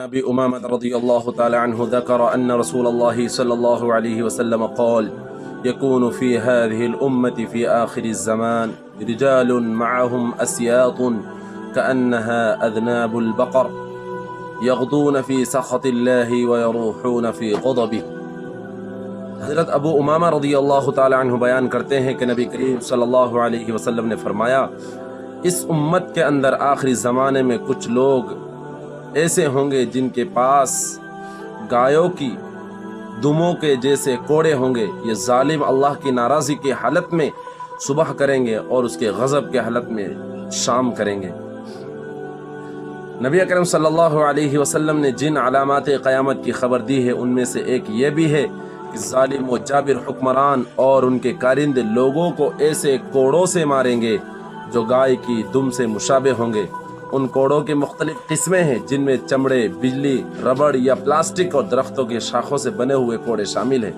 أبي أمامة رضي الله تعالى عنه ذكر أن رسول الله صلى الله عليه وسلم قال: يكون في هذه الأمة في آخر الزمان رجال معهم أسياط كأنها أذناب البقر يغدون في سخط الله ويروحون في غضبه۔ حضرت ابو امامہ رضی اللہ تعالی عنہ بیان کرتے ہیں کہ نبی کریم صلی اللہ علیہ وسلم نے فرمایا، اس امت کے اندر آخری زمانے میں کچھ لوگ ایسے ہوں گے جن کے پاس گایوں کی دموں کے جیسے کوڑے ہوں گے۔ یہ ظالم اللہ کی ناراضی کی حالت میں صبح کریں گے اور اس کے غضب کے حالت میں شام کریں گے۔ نبی اکرم صلی اللہ علیہ وسلم نے جن علامات قیامت کی خبر دی ہے ان میں سے ایک یہ بھی ہے کہ ظالم و جابر حکمران اور ان کے کارندے لوگوں کو ایسے کوڑوں سے ماریں گے جو گائے کی دم سے مشابہ ہوں گے۔ ان کوڑوں کی مختلف قسمیں ہیں جن میں چمڑے، بجلی، ربڑ یا پلاسٹک اور درختوں کے شاخوں سے بنے ہوئے کوڑے شامل ہیں۔